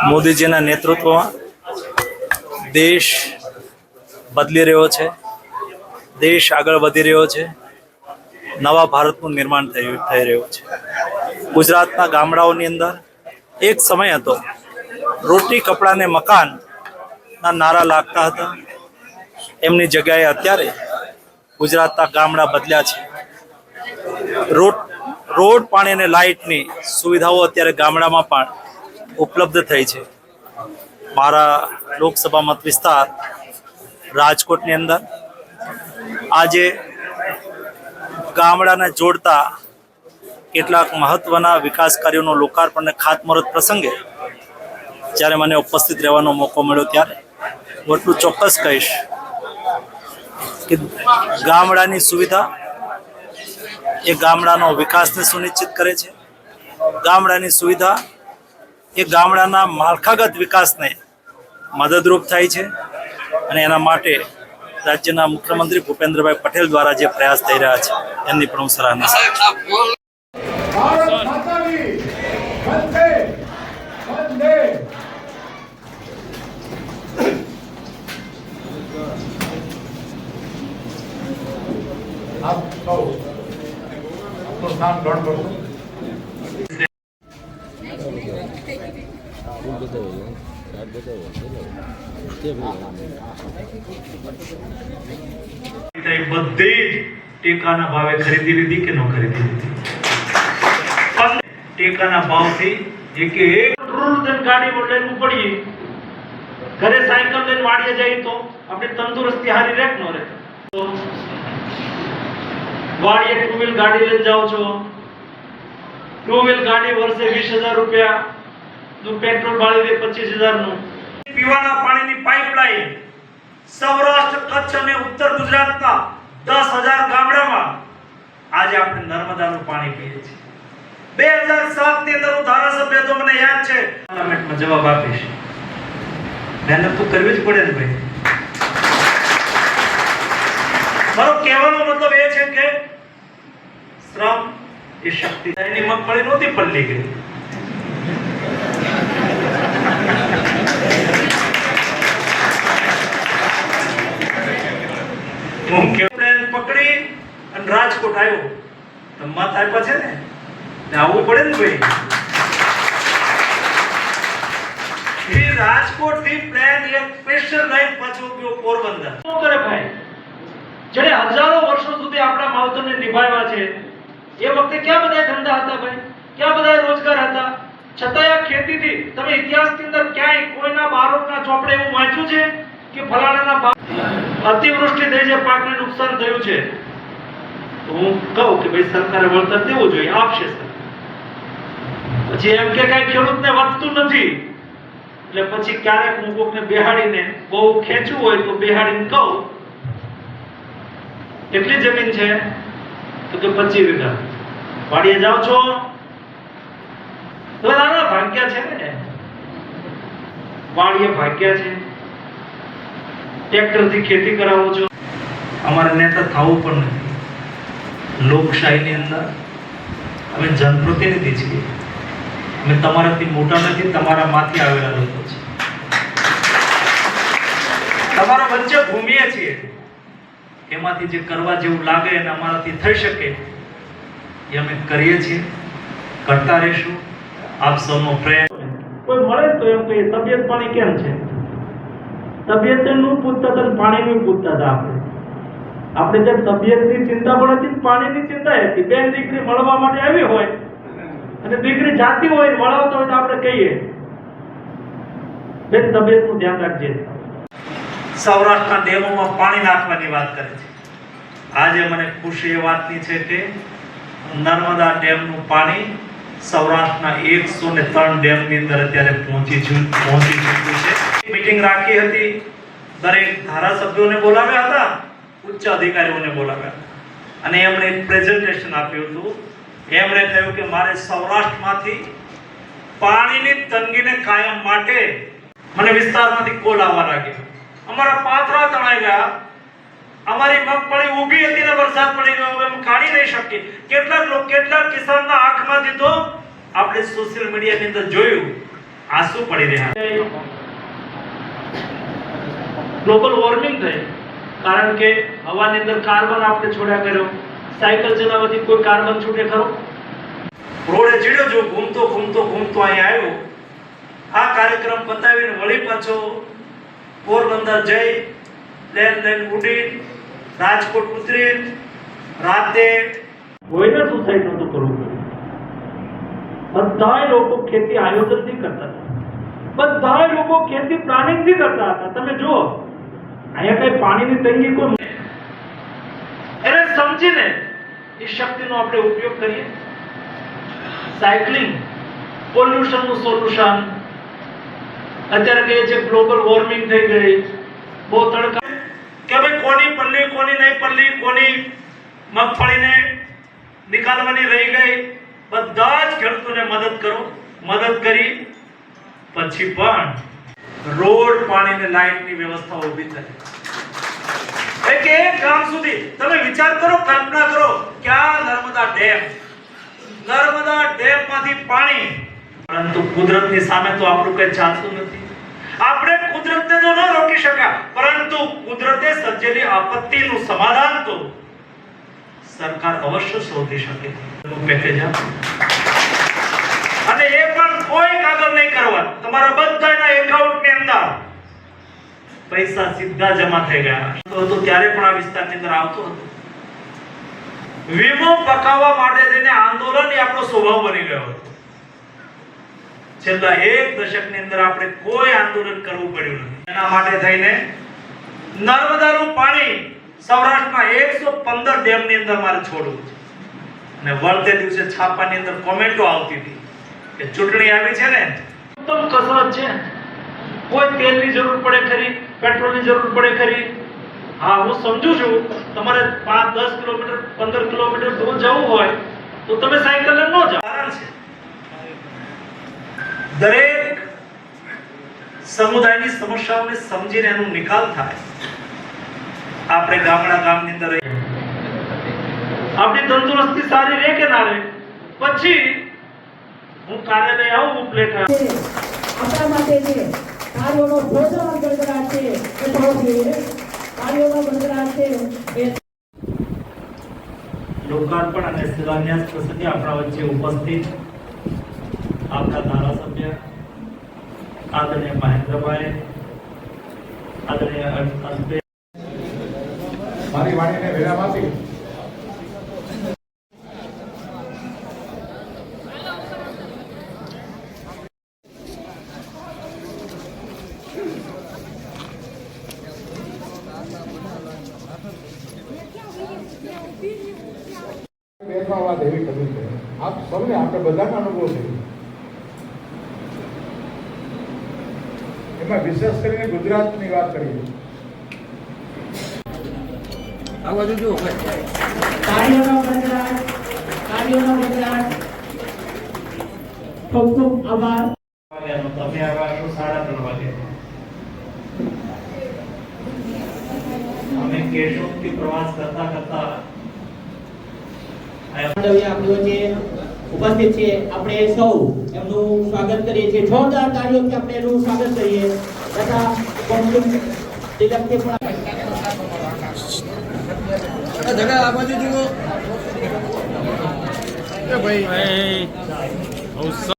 મોદીજીના નેતૃત્વમાં દેશ બદલી રહ્યો છે, દેશ આગળ વધી રહ્યો છે, નવા ભારતનું નિર્માણ થઈ રહ્યું છે. ગુજરાતના ગામડાઓની અંદર એક સમય હતો રોટી કપડાં ને મકાનના નારા લાગતા હતા. એમની જગ્યાએ અત્યારે ગુજરાતના ગામડા બદલ્યા છે. રોડ પાણી અને લાઇટની સુવિધાઓ અત્યારે ગામડામાં પણ ઉપલબ્ધ થઈ છે. મારા લોકસભા મત વિસ્તાર રાજકોટની અંદર આજે ગામડાને જોડતા કેટલાક મહત્વના વિકાસ કાર્યોનો લોકાર્પણ અને ખાતમુહૂર્ત પ્રસંગે જ્યારે મને ઉપસ્થિત રહેવાનો મોકો મળ્યો ત્યારે હું એટલું ચોક્કસ કહીશ કે ગામડાની સુવિધા એ ગામડાનો વિકાસને સુનિશ્ચિત કરે છે. ગામડાની સુવિધા એ ગામડાના માળખાગત વિકાસને મદદરૂપ થાય છે અને એના માટે રાજ્યના મુખ્યમંત્રી ભૂપેન્દ્રભાઈ પટેલ દ્વારા જે પ્રયાસ થઈ રહ્યા છે એમની પણ હું સરાહના કરું છું. બધી જ ટેકાના ભાવે ખરીદી લીધી કે ન ખરીદી લીધી? ટેકાના ભાવથી એક ગાડી લઈને પડીએ, ઘરે સાયકલ લઈને વાડીએ જઈએ તો આપણી તંદુરસ્તી હારી રહે ન રહે? વાડીએ ટુ વ્હીલ ગાડી લઈને જાઓ છો, ટુ વ્હીલ ગાડી વર્ષે 20,000 રૂપિયા નું પેટ્રોલ બાળી દે, 25,000 નું. પીવાના પાણીની પાઇપલાઇન સૌરાષ્ટ્ર, કચ્છ અને ઉત્તર ગુજરાતના 10,000 ગામડામાં આજે આપણે નર્મદાનું પાણી પીએ છીએ. 2007 ની અંદર હું ધારાસભ્ય તો મને યાદ છે, પાર્લામેન્ટમાં જવાબ આપીશ. મહેનત તો કરવી જ પડે ને ભાઈ. મારો કહેવાનો મતલબ એ છે કે શ્રમ એ શક્તિ. એની મગફળી નહોતી પલ્લી ગઈ. પકડી અને રાજકોટ આવ્યો તો મત આપ્યા છે ને, આવવું પડે ને ભાઈ. એ રાજકોટ થી પ્લેન એક સ્પેશિયલ લાઈન પાછો ગયો પોરબંદર. શું કરે ભાઈ? જેને હજારો વર્ષો સુધી આપણા માવતરને નિભાવ્યા છે, એ વખતે ક્યાં બધા ધંધા હતા ભાઈ? ક્યાં બધા રોજગાર હતા? છતાંય આ ખેતીથી તમે ઇતિહાસની અંદર ક્યાંય કોઈના બારોટના ચોપડે એવું વાંચ્યું છે કે ફલાણાના અતિવૃષ્ટિ થઈ છે, પાકને નુકસાન થયું છે, તો હું કહું કે ભાઈ સરકારે વળતર દેવું જોઈએ, આપશે સરકાર. પછી એમ કે કઈ ખેડૂતને વધતું નથી એટલે પછી ક્યારેક હું કોકને બેહાડીને બહુ ખેંચવું હોય તો બેહાડીને કહું કેટલી જમીન છે તો કે 25 વીઘા. વાડીએ જાઓ છો તો નાના ભાગ્યા છે ને, વાડીએ ભાગ્યા છે, ટ્રેક્ટરથી ખેતી કરાવો છો. અમારે નેતા થવું પણ નથી. લોકશાહીની અંદર અમે જનપ્રતિનિધિ છીએ. અમે તમારાથી મોટા નથી, તમારા માંથી આવેલા લોકો છે. તમારા વચ્ચે ઘૂમીએ છીએ, એમાંથી જે કરવા જેવું લાગે અને અમારાથી થઈ શકે એ અમે કરીએ છીએ, કરતા રહીશું. આપ સૌનો પ્રેમ. કોઈ મળે તો એમ કહીએ તબિયત પાણી કેમ છે? તબિયતનું પૂછતા હતા, પાણીનું પૂછતા હતા. આપણે જે તબિયતની ચિંતા પણ હતી, પાણીની ચિંતા હતી. બેન દીકરી મળવા માટે આવી હોય અને દીકરી જાતી હોય મળાવતો હોય તો આપણે કહીએ બેન તબિયતનું ધ્યાન રાખજે. સૌરાષ્ટ્રના ડેમોમાં પાણી નાખવાની વાત કરે છે. આજે મને ખુશી એ વાતની છે કે નર્મદા ડેમનું પાણી સૌરાષ્ટ્રના 103 ડેમની અંદર અત્યારે પહોંચી ચૂક્યું છે. મીટિંગ રાખી હતી, દરેક ધારાસભ્યોને બોલાવ્યા હતા, ઉચ્ચ અધિકારીઓને બોલાવ્યા અને એમણે એક પ્રેઝન્ટેશન આપ્યું હતું. એમણે કહ્યું કે મારે સૌરાષ્ટ્રમાંથી પાણીની તંગીને કાયમ માટે મને વિસ્તારમાંથી કોલ આવવા લાગ્યા. અમારા પાથરા તણાઈ ગયા, અમારી મગફળી ઊભી હતી ને વરસાદ પડી ગયો, અમે કાઢી નહીં શકીએ. કેટલાક કિસાનના આંખમાંથી તો આપણે સોશિયલ મીડિયાની અંદર જોયું આંસુ પડી રહ્યા છે. ગ્લોબલ વોર્મિંગ થઈ, કારણ કે હવાની અંદર કાર્બન આપણે છોડ્યા કર્યો. સાયકલ ચલાવવાથી કોઈ કાર્બન છૂટે ખરો? રોડે ચડ્યો જો ઘૂમતો અહીંયા આવ્યો. આ કાર્યક્રમ પતાવીને વળી પાછો પોરબંદર જઈ પ્લેન લઈને ઉડી રાજકોટ ઉતરી રાતે કોઈને સુસાઇડ નહોતું કરવું પડ્યું. બધાય લોકો ખેતી આયોજનથી કરતા હતા, બધાય લોકો ખેતી પ્લાનિંગથી કરતા હતા. તમે જુઓ અહીંયા કઈ પાણીની તંગી કોઈ એને સમજીને એ શક્તિનો આપણે ઉપયોગ કરીએ. સાયકલિંગ પોલ્યુશનનું સોલ્યુશન. અત્યારે કહીએ છે ગ્લોબલ વોર્મિંગ થઈ ગઈ, બહુ તડકા કે ભાઈ કોની પલ્લી કોની નહીં પલ્લી, કોની મગફળીને નિકાલવાની રહી ગઈ, બધા જ ખેડૂતોને મદદ કરો. મદદ કરી પછી પણ રોડ પાણી ને લાઇટની વ્યવસ્થા ઊભી થઈ. એક ગામ સુધી તમે વિચાર કરો, કલ્પના કરો કે આ નર્મદા ડેમમાંથી પાણી, પરંતુ કુદરતની સામે તો આપણું કઈ ચાલતું નથી. આપણે કુદરતને તો ન રોકી શક્યા, પરંતુ કુદરતે સર્જેલી આપત્તિનું સમાધાન તો સરકાર અવશ્ય શોધી શકે. પેકેજ અને એ પણ કોઈ કાગળ નહીં કરવા, તમારા બધાના એકાઉન્ટની અંદર પૈસા સીધા જમા થઈ ગયા. તો ત્યારે પણ આ વિસ્તારની અંદર આવતો હતો. વીમો પકાવવા માટે થઈને આંદોલન એ આપણો સ્વભાવ બની ગયો હતો. છેલ્લા એક દશકની અંદર આપણે કોઈ આંદોલન કરવું પડ્યું નથી. એના માટે થઈને નર્મદાનું પાણી સૌરાષ્ટ્રમાં 115 ડેમની અંદર મારે છોડવું છે. અને વળતે દિવસે છાપાની અંદર કોમેન્ટો આવતી હતી કે ચૂંટણી આવી છે ને ઉત્તમ કસરત છે, કોઈ તેલની જરૂર પડે ખરી, પેટ્રોલની જરૂર પડે ખરી. હા, હું સમજુ છું તમારે 5-10 કિલોમીટર 15 કિલોમીટર દૂર જવું હોય તો તમે સાયકલ લઈને ન જાઓ. કારણ છે દરેક સમુદાયની સમસ્યાઓને સમજીને એનો નિકાલ થાય. આપણે ગામની અંદર આપણી તંદુરસ્તી સારી રહે કે ના રહે, પછી હું કાર્યાલય આવું પ્લેટ આપણા માટે છે કાર્યોનો ભોજન ગડગડાટ છે એ ભાવ જોઈએ. કાર્યોનો ગડગડાટ છે એ લોકાર્પણ અને શિલાન્યાસ પ્રસંગે આપણા વચ્ચે ઉપસ્થિત આપણા ધારાસભ્ય આદરણીય મહેન્દ્રભાઈ, આદરણીય અલ્પેશ, મારી વાણીને વિરામ આપી બેસવા વાત એવી કરવી છે. આપ સૌને આપણે બધાના અનુભવ છે. એમાં વિશેષ કરીને ગુજરાતની વાત કરીએ. કાર્યોનો ગડગડાટ ખૂબ ખૂબ આભાર. તમે આવ્યા છો 3:30 વાગે. અમે કેશોદથી પ્રવાસ કરતા આપણી વચ્ચે ઉપસ્થિત છે. આપણે સૌ એમનું સ્વાગત કરીએ છીએ. જોરદાર તાળીઓથી આપણે એનું સ્વાગત કરીએ તથા તિલકથી પણ